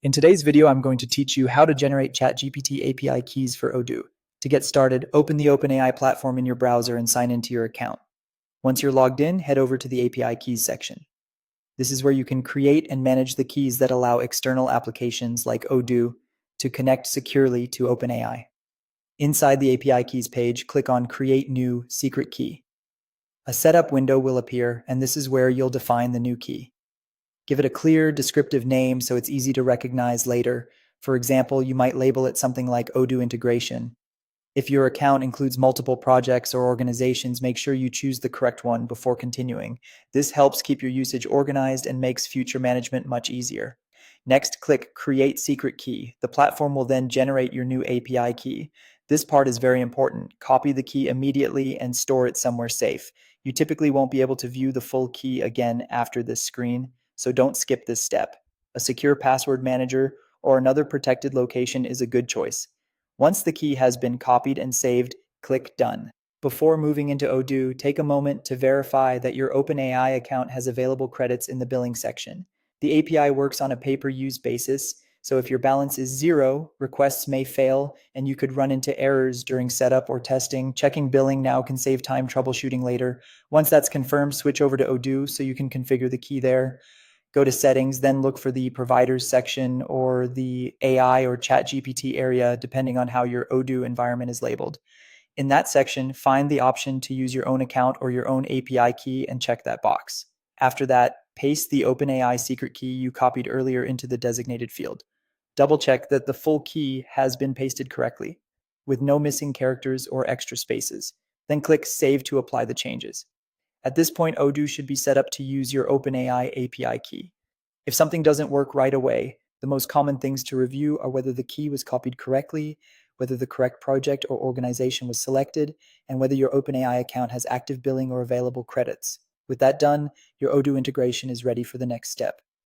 In today's video, I'm going to teach you how to generate ChatGPT API keys for Odoo. To get started, open the OpenAI platform in your browser and sign into your account. Once you're logged in, head over to the API keys section. This is where you can create and manage the keys that allow external applications like Odoo to connect securely to OpenAI. Inside the API keys page, click on Create New Secret Key. A setup window will appear, and this is where you'll define the new key. Give it a clear, descriptive name so it's easy to recognize later. For example, you might label it something like Odoo integration. If your account includes multiple projects or organizations, make sure you choose the correct one before continuing. This helps keep your usage organized and makes future management much easier. Next, click Create Secret Key. The platform will then generate your new API key. This part is very important. Copy the key immediately and store it somewhere safe. You typically won't be able to view the full key again after this screen, so don't skip this step. A secure password manager or another protected location is a good choice. Once the key has been copied and saved, click Done. Before moving into Odoo, take a moment to verify that your OpenAI account has available credits in the billing section. The API works on a pay-per-use basis, so if your balance is zero, requests may fail and you could run into errors during setup or testing. Checking billing now can save time troubleshooting later. Once that's confirmed, switch over to Odoo so you can configure the key there. Go to settings, then look for the providers section or the AI or ChatGPT area, depending on how your Odoo environment is labeled. In that section, find the option to use your own account or your own API key and check that box. After that, paste the OpenAI secret key you copied earlier into the designated field. Double check that the full key has been pasted correctly, with no missing characters or extra spaces. Then click Save to apply the changes. At this point, Odoo should be set up to use your OpenAI API key. If something doesn't work right away, the most common things to review are whether the key was copied correctly, whether the correct project or organization was selected, and whether your OpenAI account has active billing or available credits. With that done, your Odoo integration is ready for the next step.